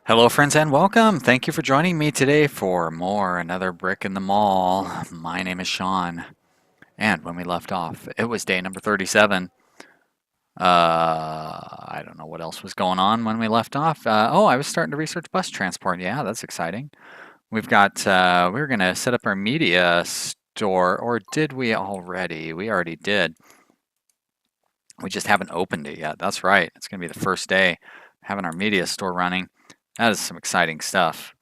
Hello, friends, and welcome. Thank you for joining me today for another brick in the mall. My name is Sean, and when we left off, it was day number 37. I don't know what else was going on when we left off. I was starting to research bus transport. Yeah, that's exciting. We were going to set up our media store, or did we already? We already did. We just haven't opened it yet. That's right. It's going to be the first day having our media store running. That is some exciting stuff.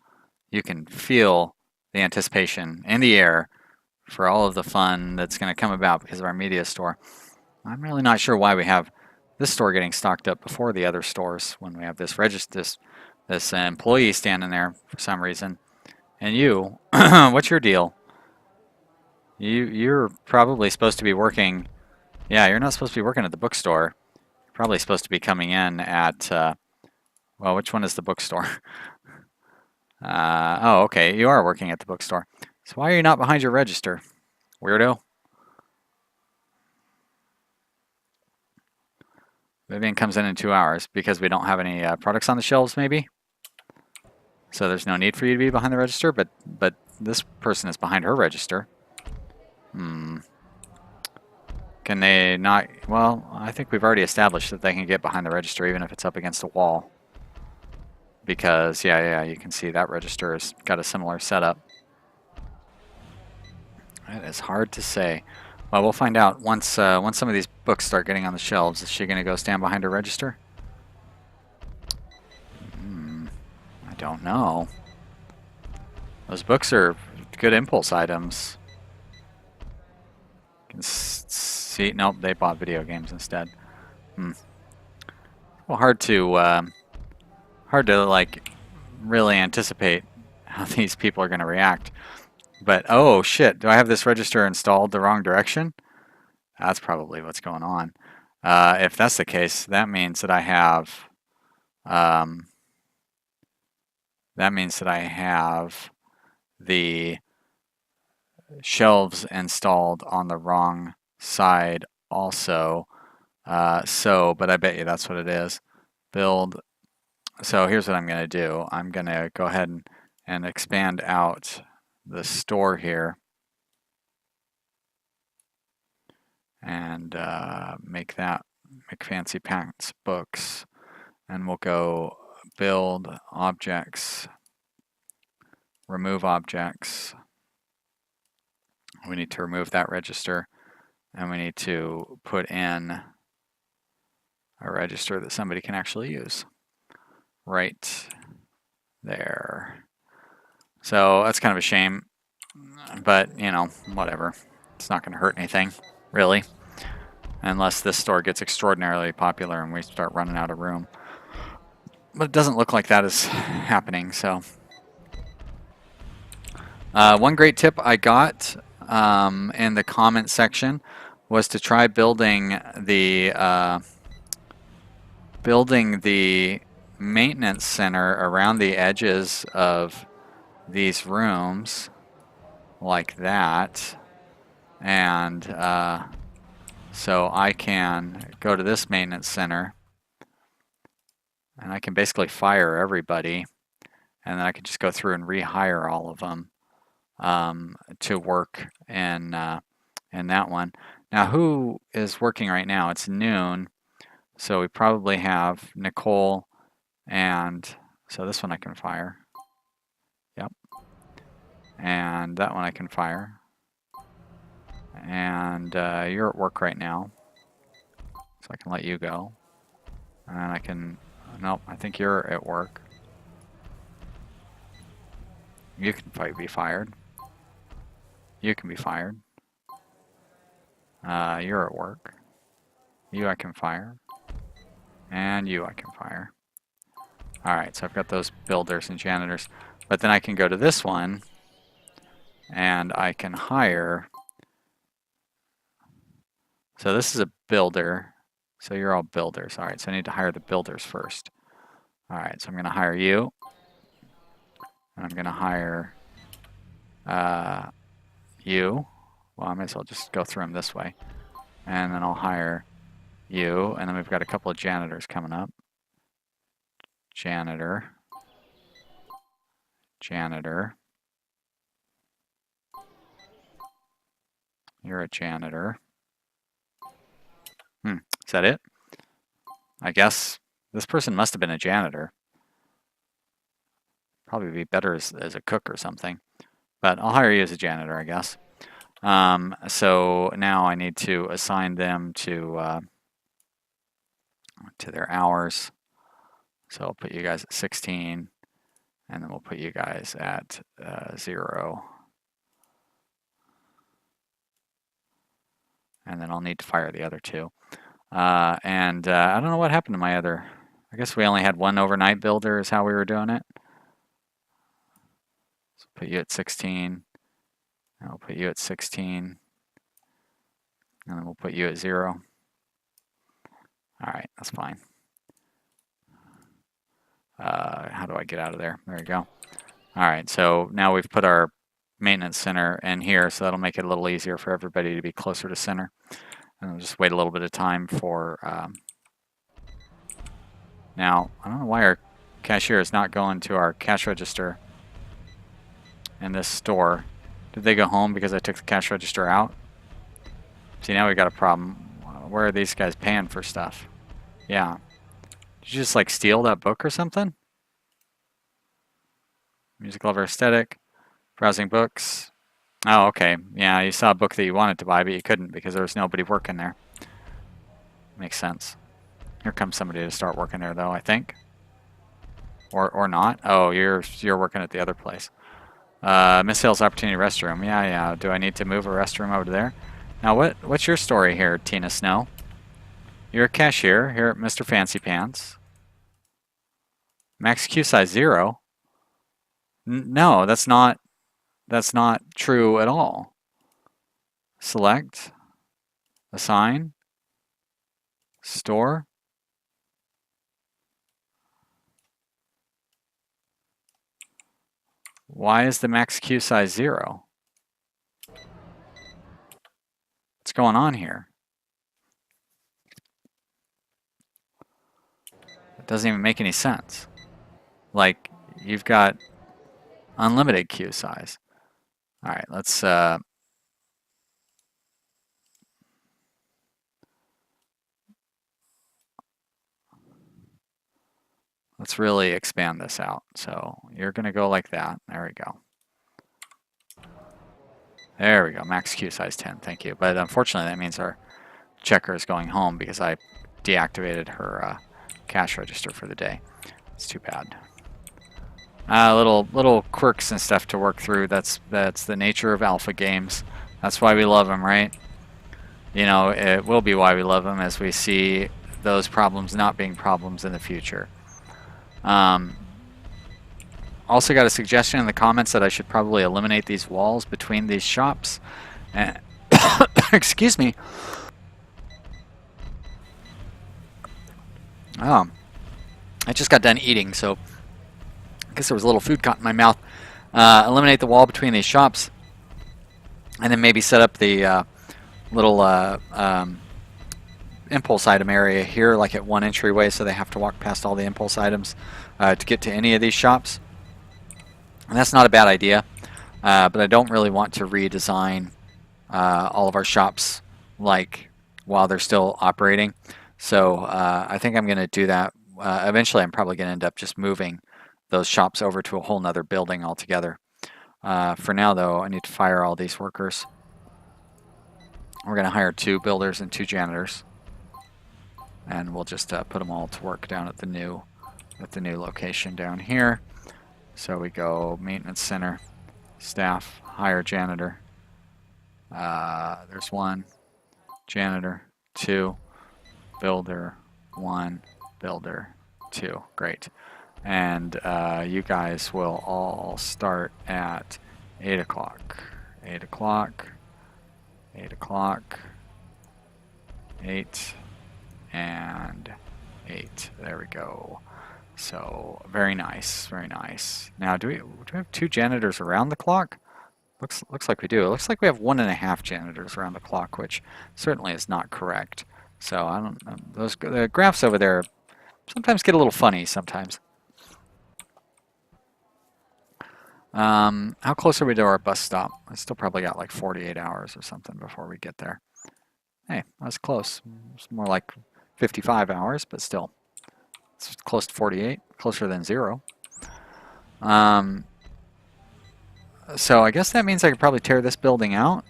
You can feel the anticipation in the air for all of the fun that's going to come about because of our media store. I'm really not sure why we have this store getting stocked up before the other stores when we have this employee standing there for some reason. And you, what's your deal? You're probably supposed to be working. Yeah, you're not supposed to be working at the bookstore. You're probably supposed to be coming in at well, which one is the bookstore? Oh, okay, you are working at the bookstore. So why are you not behind your register, weirdo? Vivian comes in 2 hours because we don't have any products on the shelves, maybe? So there's no need for you to be behind the register, but this person is behind her register. Hmm. Can they not? Well, I think we've already established that they can get behind the register even if it's up against a wall. Because, yeah, you can see that register has got a similar setup. It is hard to say. Well, we'll find out once some of these books start getting on the shelves. Is she going to go stand behind her register? I don't know. Those books are good impulse items. You can see, nope, they bought video games instead. Well, hard to like really anticipate how these people are going to react. But oh shit, do I have this register installed the wrong direction? That's probably what's going on. If that's the case, that means that I have the shelves installed on the wrong side also. But I bet you that's what it is. Build. So here's what I'm going to do. I'm going to go ahead and expand out the store here and make fancy pants books. And we'll go build objects, remove objects. We need to remove that register, and we need to put in a register that somebody can actually use. Right there. So that's kind of a shame, but you know, whatever. It's not going to hurt anything, really, unless this store gets extraordinarily popular and we start running out of room. But it doesn't look like that is happening, so. One great tip I got in the comment section was to try building the maintenance center around the edges of these rooms like that, and so I can go to this maintenance center and I can basically fire everybody, and then I can just go through and rehire all of them to work in that one. Now, who is working right now? It's noon, so we probably have Nicole, and so this one I can fire. Yep. And that one I can fire. And you're at work right now, so I can let you go. And I can, nope, I think you're at work. You can be fired. You can be fired. You're at work. You I can fire. And you I can fire. Alright, so I've got those builders and janitors. But then I can go to this one, and I can hire. So this is a builder. So you're all builders. Alright, so I need to hire the builders first. Alright, so I'm going to hire you. And I'm going to hire you. Well, I might as well just go through them this way. And then I'll hire you. And then we've got a couple of janitors coming up. Janitor. janitor. You're a janitor. Is that it? I guess this person must have been a janitor. Probably be better as a cook or something. But I'll hire you as a janitor, I guess. So now I need to assign them to their hours. So I'll put you guys at 16, and then we'll put you guys at 0. And then I'll need to fire the other 2. I don't know what happened to my other. I guess we only had one overnight builder is how we were doing it. So put you at 16. And we'll put you at 16. And then we'll put you at 0. All right, that's fine. How do I get out of there? There you go. All right, so now we've put our maintenance center in here, so that'll make it a little easier for everybody to be closer to center. And we'll just wait a little bit of time for... Now, I don't know why our cashier is not going to our cash register in this store. Did they go home because I took the cash register out? See, now we got a problem. Where are these guys paying for stuff? Yeah. Did you just like steal that book or something? Music lover aesthetic. Browsing books. Oh, okay. Yeah, you saw a book that you wanted to buy, but you couldn't because there was nobody working there. Makes sense. Here comes somebody to start working there, though, I think. Or not. Oh, you're working at the other place. Miss Hill's Opportunity Restroom. Yeah. Do I need to move a restroom over there? Now, what's your story here, Tina Snow? You're a cashier here at Mr. Fancy Pants. Max queue size 0. No, that's not true at all. Select. Assign. Store. Why is the max queue size 0? What's going on here? It doesn't even make any sense. Like, you've got unlimited queue size. All right, let's really expand this out. So you're going to go like that. There we go. There we go. Max queue size 10. Thank you. But unfortunately, that means our checker is going home because I deactivated her cash register for the day. It's too bad. Little quirks and stuff to work through. That's the nature of alpha games. That's why we love them, right? You know, it will be why we love them as we see those problems not being problems in the future. Also got a suggestion in the comments that I should probably eliminate these walls between these shops. And excuse me. I just got done eating, so I guess there was a little food caught in my mouth. Eliminate the wall between these shops, and then maybe set up the little impulse item area here, like at one entryway, so they have to walk past all the impulse items to get to any of these shops. And that's not a bad idea, but I don't really want to redesign all of our shops like while they're still operating. So I think I'm going to do that. Eventually, I'm probably going to end up just moving those shops over to a whole nother building altogether. For now, though, I need to fire all these workers. We're going to hire 2 builders and 2 janitors, and we'll just put them all to work down at the new location down here. So we go maintenance center, staff, hire janitor. There's 1 janitor, 2 builder, 1 builder, 2. Great. And you guys will all start at 8 o'clock. 8 o'clock. 8 o'clock. 8 and 8. There we go. So very nice, very nice. Now, do we have 2 janitors around the clock? Looks like we do. It looks like we have 1.5 janitors around the clock, which certainly is not correct. So I don't know. The graphs over there sometimes get a little funny sometimes. How close are we to our bus stop? I still probably got like 48 hours or something before we get there. Hey, that's close. It's more like 55 hours, but still. It's close to 48, closer than 0. So I guess that means I could probably tear this building out.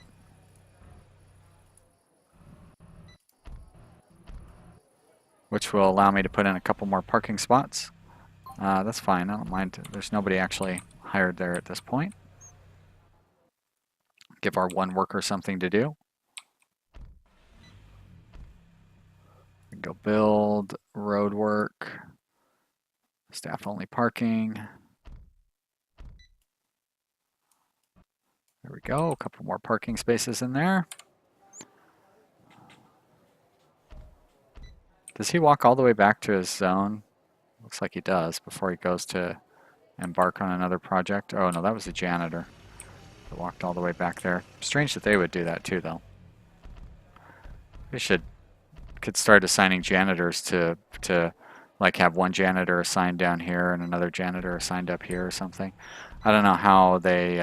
Which will allow me to put in a couple more parking spots. That's fine, I don't mind. There's nobody actually hired there at this point. Give our one worker something to do. We can go build, road work, staff only parking. There we go, a couple more parking spaces in there. Does he walk all the way back to his zone? Looks like he does before he goes to embark on another project. Oh no, that was the janitor. They walked all the way back there. Strange that they would do that too, though. We could start assigning janitors to like have one janitor assigned down here and another janitor assigned up here or something. I don't know how they.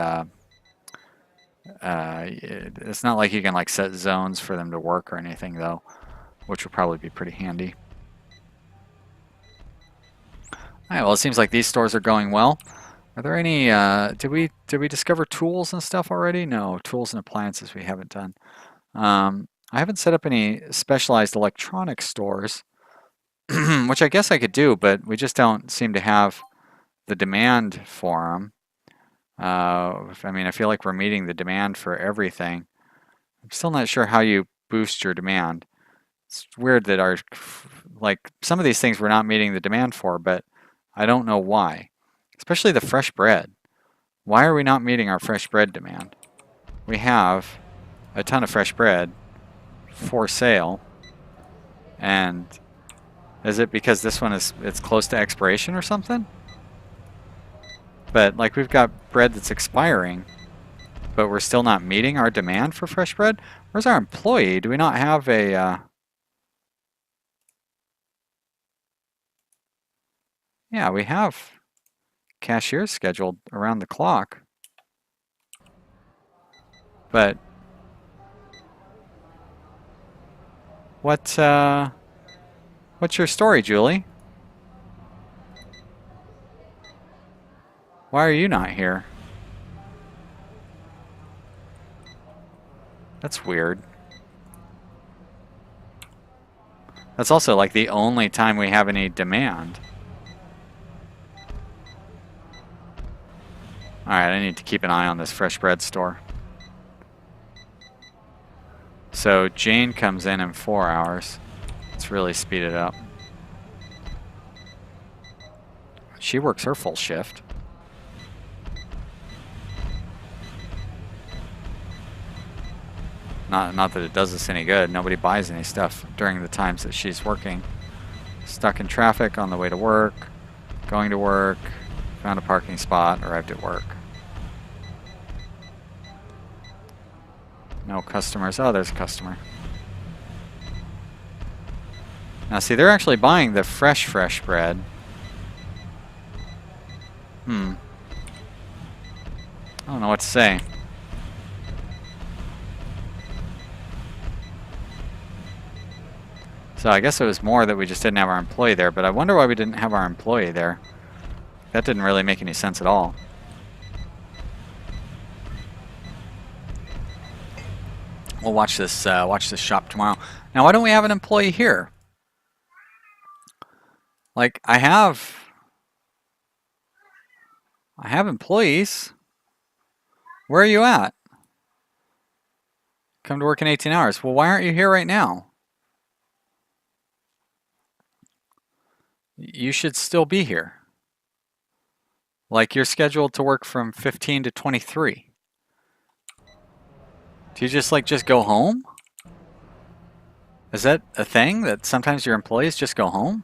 It's not like you can like set zones for them to work or anything though, which would probably be pretty handy. All right, well, it seems like these stores are going well. Are there any, did we discover tools and stuff already? No, tools and appliances we haven't done. I haven't set up any specialized electronic stores, which I guess I could do, but we just don't seem to have the demand for them. I mean, I feel like we're meeting the demand for everything. I'm still not sure how you boost your demand. It's weird that like, some of these things we're not meeting the demand for, but I don't know why. Especially the fresh bread. Why are we not meeting our fresh bread demand? We have a ton of fresh bread for sale. And is it because this one it's close to expiration or something? But like we've got bread that's expiring, but we're still not meeting our demand for fresh bread. Where's our employee? Do we not have a yeah, we have cashiers scheduled around the clock. But what's your story, Julie? Why are you not here? That's weird. That's also like the only time we have any demand. Alright, I need to keep an eye on this fresh bread store. So Jane comes in 4 hours. Let's really speed it up. She works her full shift. Not that it does us any good. Nobody buys any stuff during the times that she's working. Stuck in traffic on the way to work, going to work, found a parking spot, arrived at work. No customers. Oh, there's a customer. Now see, they're actually buying the fresh bread. I don't know what to say. So I guess it was more that we just didn't have our employee there, but I wonder why we didn't have our employee there. That didn't really make any sense at all. We'll watch this shop tomorrow. Now, why don't we have an employee here? Like, I have employees. Where are you at? Come to work in 18 hours. Well, why aren't you here right now? You should still be here. Like, you're scheduled to work from 15 to 23. Do you just go home? Is that a thing that sometimes your employees just go home?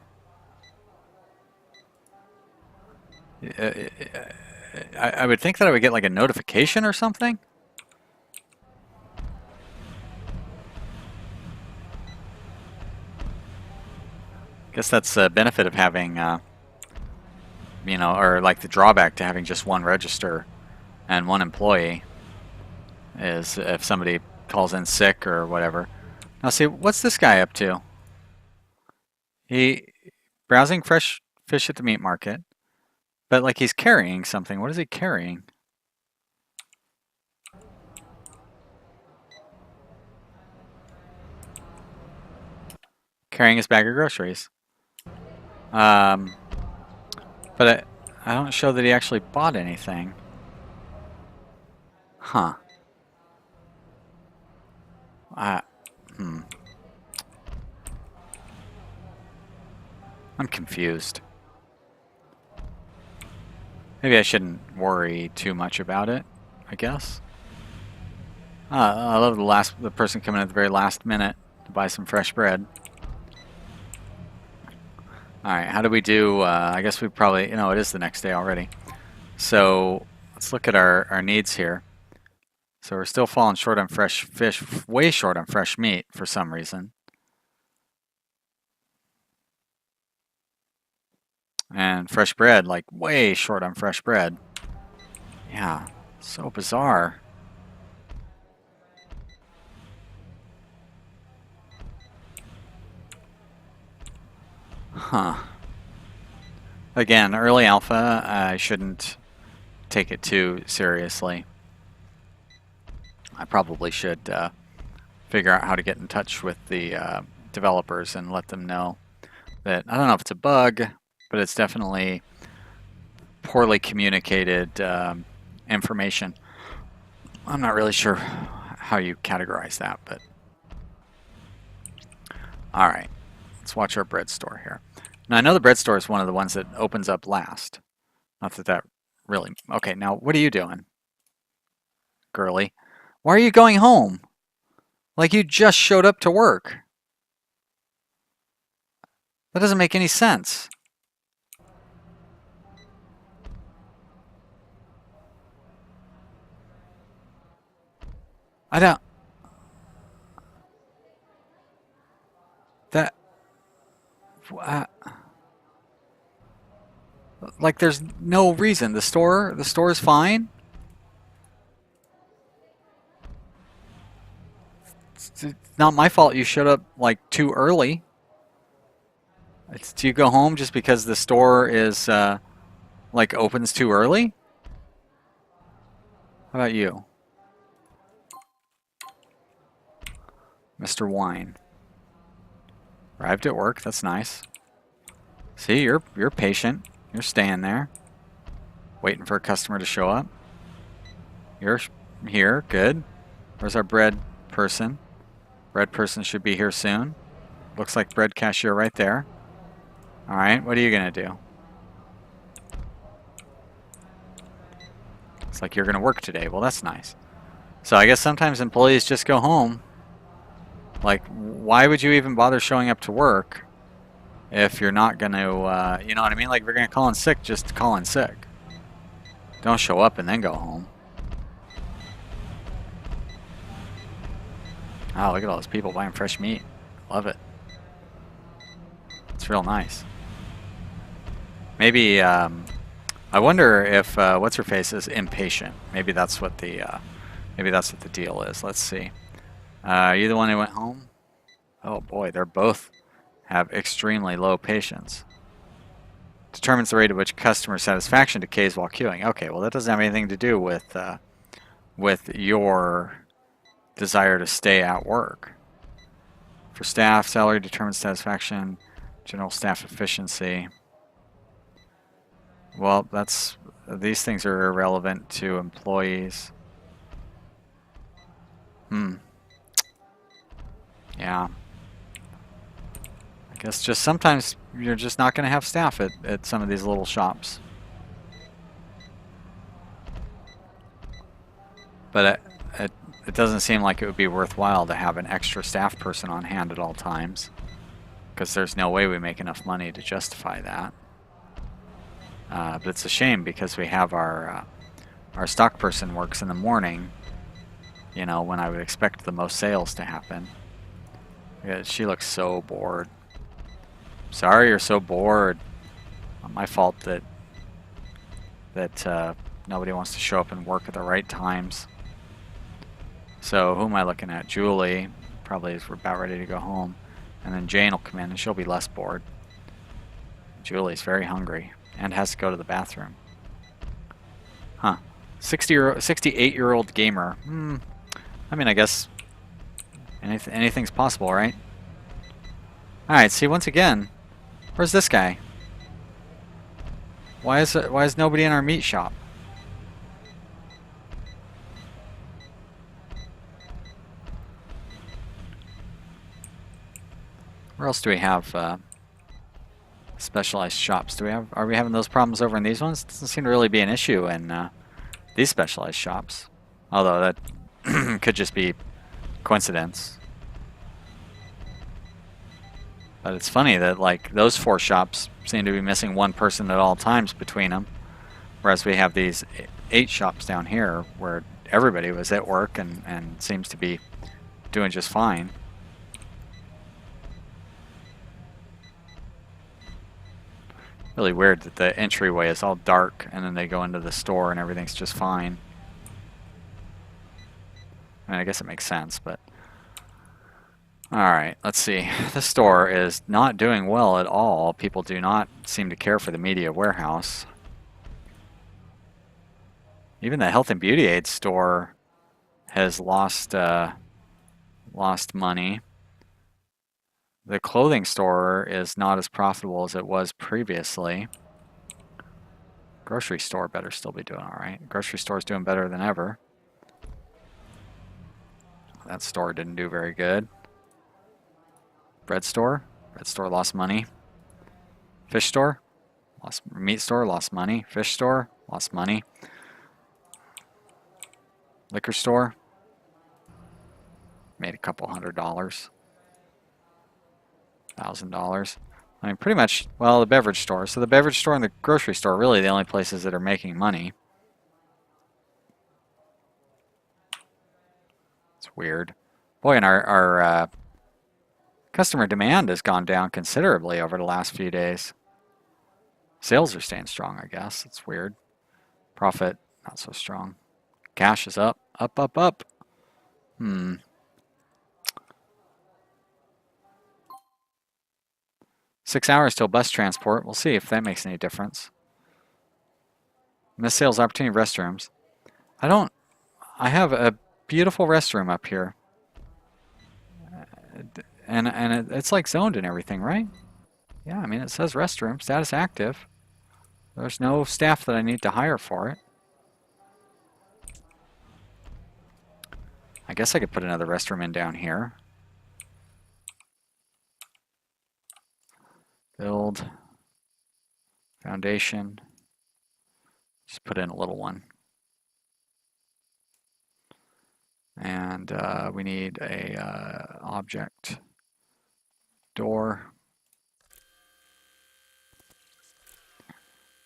I would think that I would get like a notification or something. Guess that's a benefit of having, you know, or like the drawback to having just one register and 1 employee is if somebody calls in sick or whatever. Now see, what's this guy up to? He browsing fresh fish at the meat market, but like he's carrying something. What is he carrying? Carrying his bag of groceries. But I don't show that he actually bought anything. Huh. I'm confused. Maybe I shouldn't worry too much about it, I guess. I love the person coming at the very last minute to buy some fresh bread. Alright, how do we do? I guess we probably, you know, it is the next day already. So let's look at our needs here. So we're still falling short on fresh fish, way short on fresh meat for some reason. And fresh bread, like way short on fresh bread. Yeah, so bizarre. Huh. Again, early alpha, I shouldn't take it too seriously. I probably should figure out how to get in touch with the developers and let them know that, I don't know if it's a bug, but it's definitely poorly communicated information. I'm not really sure how you categorize that, but all right, let's watch our bread store here. Now I know the bread store is one of the ones that opens up last. Not that that really, okay, now what are you doing, girly? Why are you going home? Like you just showed up to work. That doesn't make any sense. I don't... That... like there's no reason. The store is fine. It's not my fault you showed up like too early. Do you go home just because the store is like opens too early? How about you, Mr. Wine? Arrived at work. That's nice. See, you're patient. You're staying there, waiting for a customer to show up. You're here. Good. Where's our bread person? Bread person should be here soon. Looks like bread cashier right there. All right, what are you gonna do? It's like you're gonna work today. Well, that's nice. So I guess sometimes employees just go home. Like, why would you even bother showing up to work if you're not gonna, you know what I mean? Like, if you're gonna call in sick, just call in sick. Don't show up and then go home. Oh, look at all those people buying fresh meat. Love it. It's real nice. Maybe, I wonder if, what's her face is impatient. Maybe that's what the deal is. Let's see. Are you the one who went home? Oh boy, they're both have extremely low patience. Determines the rate at which customer satisfaction decays while queuing. Okay, well that doesn't have anything to do with your desire to stay at work. For staff, salary determines satisfaction, general staff efficiency. Well, these things are irrelevant to employees. Yeah. I guess just sometimes you're just not going to have staff at some of these little shops. But it doesn't seem like it would be worthwhile to have an extra staff person on hand at all times, because there's no way we make enough money to justify that. But it's a shame because we have our stock person works in the morning, you know, when I would expect the most sales to happen. Yeah, she looks so bored. Sorry you're so bored. Not my fault that Nobody wants to show up and work at the right times. So who am I looking at? Julie probably is about ready to go home. And then Jane will come in and she'll be less bored. Julie's very hungry and has to go to the bathroom. Huh. 68-year-old gamer. I mean, I guess anything's possible, right? Alright, see, once again, where's this guy? Why is nobody in our meat shop? Where else do we have specialized shops? Are we having those problems over in these ones? Doesn't seem to really be an issue in these specialized shops. Although that could just be coincidence. But it's funny that like those 4 shops seem to be missing 1 person at all times between them. Whereas we have these 8 shops down here where everybody was at work and seems to be doing just fine. Really weird that the entryway is all dark and then they go into the store and everything's just fine. I mean, I guess it makes sense, but... Alright, let's see. The store is not doing well at all. People do not seem to care for the media warehouse. Even the health and beauty aid store has lost money. The clothing store is not as profitable as it was previously. Grocery store better still be doing alright. Grocery store is doing better than ever. That store didn't do very good. Bread store lost money. Fish store, lost. Meat store lost money. Fish store lost money. Liquor store made a couple $100. $1,000. I mean, pretty much. Well, the beverage store. So the beverage store and the grocery store are really the only places that are making money. It's weird. Boy, and our customer demand has gone down considerably over the last few days. Sales are staying strong, I guess. It's weird. Profit, not so strong. Cash is up, up, up, up. 6 hours till bus transport. We'll see if that makes any difference. Missed sales opportunity restrooms. I have a beautiful restroom up here. And it's like zoned and everything, right? Yeah, I mean, it says restroom, status active. There's no staff that I need to hire for it. I guess I could put another restroom in down here. Build. Foundation. Just put in a little one. And we need a object door.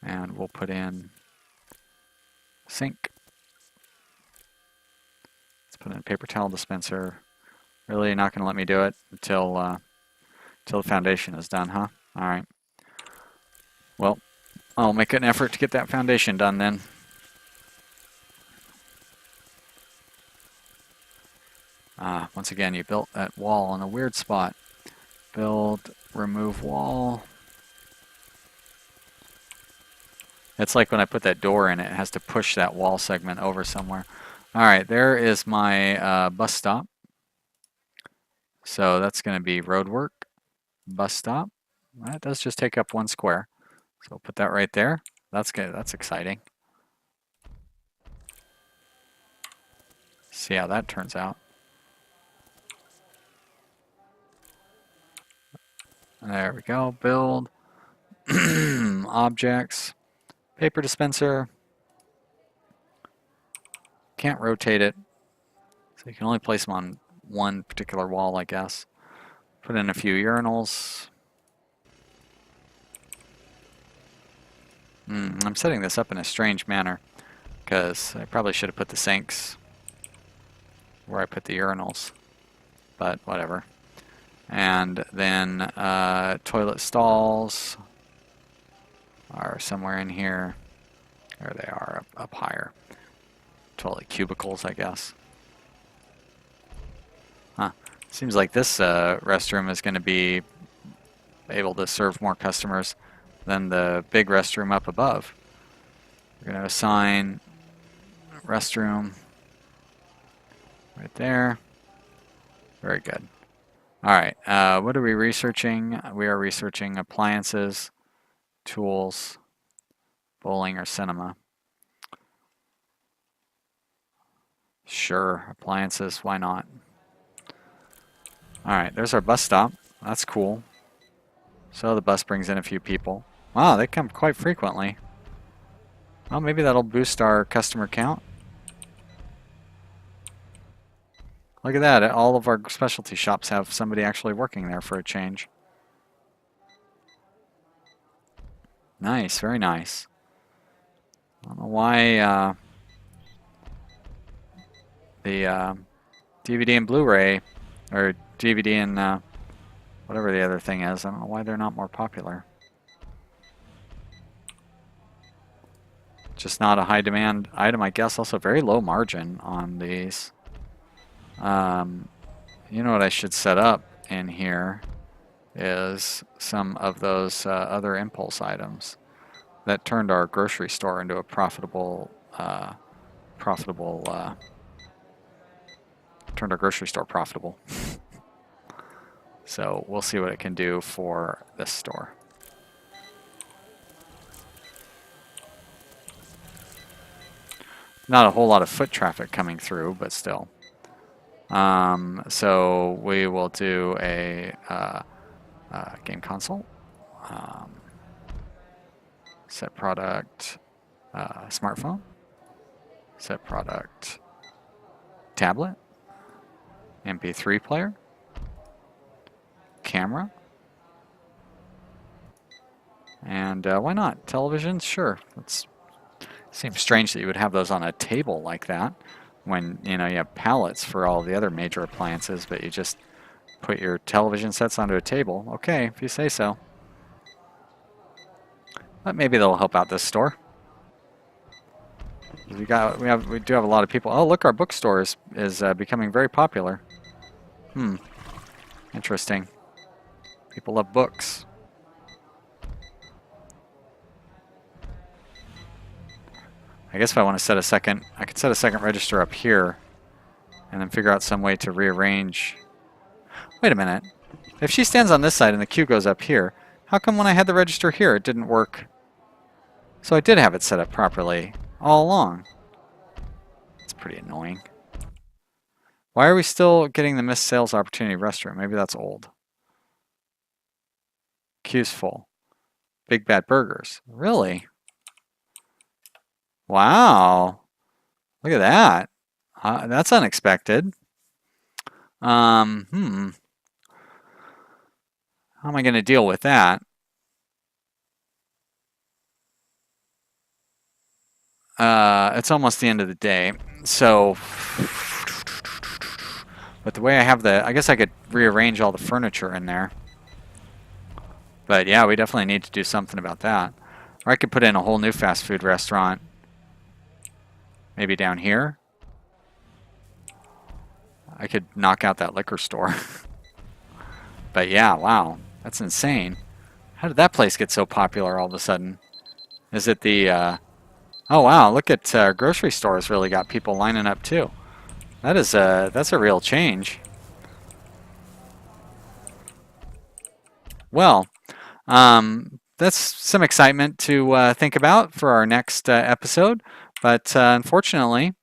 And we'll put in sink. Let's put in a paper towel dispenser. Really not going to let me do it until the foundation is done, huh? All right. Well, I'll make an effort to get that foundation done then. Once again, you built that wall in a weird spot. Build, remove wall. It's like when I put that door in, it has to push that wall segment over somewhere. All right, there is my bus stop. So that's going to be roadwork, bus stop. That does just take up 1 square. So we'll put that right there. That's good. That's exciting. See how that turns out. There we go. Build. Objects. Paper dispenser. Can't rotate it. So you can only place them on one particular wall, I guess. Put in a few urinals. I'm setting this up in a strange manner because I probably should have put the sinks where I put the urinals, but whatever. And then toilet stalls are somewhere in here. There they are, up higher. Totally cubicles, I guess. Huh. Seems like this restroom is going to be able to serve more customers than the big restroom up above. We're going to assign restroom right there. Very good. All right, what are we researching? We are researching appliances, tools, bowling, or cinema. Sure, appliances, why not? All right, there's our bus stop. That's cool. So the bus brings in a few people. Wow, they come quite frequently. Well, maybe that'll boost our customer count. Look at that, all of our specialty shops have somebody actually working there for a change. Nice, very nice. I don't know why the DVD and Blu-ray, or DVD and whatever the other thing is, I don't know why they're not more popular. Just not a high demand item, I guess. Also very low margin on these. You know what I should set up in here is some of those other impulse items that turned our grocery store into a profitable, turned our grocery store profitable. So we'll see what it can do for this store. Not a whole lot of foot traffic coming through, but still. So we will do a game console. Set product smartphone. Set product tablet. MP3 player. Camera. And why not? Televisions? Sure. It seems strange that you would have those on a table like that when, you know, you have pallets for all the other major appliances, but you just put your television sets onto a table. Okay, if you say so. But maybe they'll help out this store. We do have a lot of people. Oh, look, our bookstore is becoming very popular. Interesting. People love books. I guess if I want to set a second, I could set a second register up here and then figure out some way to rearrange. Wait a minute. If she stands on this side and the queue goes up here, how come when I had the register here it didn't work? So I did have it set up properly all along. It's pretty annoying. Why are we still getting the missed sales opportunity restroom? Maybe that's old. Queue's full. Big Bad Burgers. Really? Wow. Look at that. That's unexpected. How am I going to deal with that? It's almost the end of the day. So, but the way I have I guess I could rearrange all the furniture in there. But yeah, we definitely need to do something about that. Or I could put in a whole new fast food restaurant. Maybe down here. I could knock out that liquor store. But yeah, wow. That's insane. How did that place get so popular all of a sudden? Is it the... oh wow, look at grocery stores really got people lining up too. That's a real change. Well, that's some excitement to think about for our next episode. But unfortunately,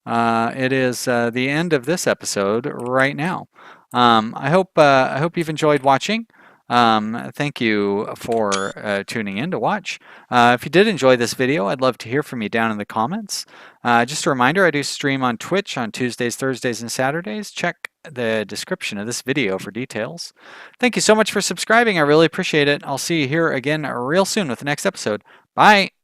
it is the end of this episode right now. I hope you've enjoyed watching. Thank you for tuning in to watch. If you did enjoy this video, I'd love to hear from you down in the comments. Just a reminder, I do stream on Twitch on Tuesdays, Thursdays, and Saturdays. Check the description of this video for details. Thank you so much for subscribing. I really appreciate it. I'll see you here again real soon with the next episode. Bye!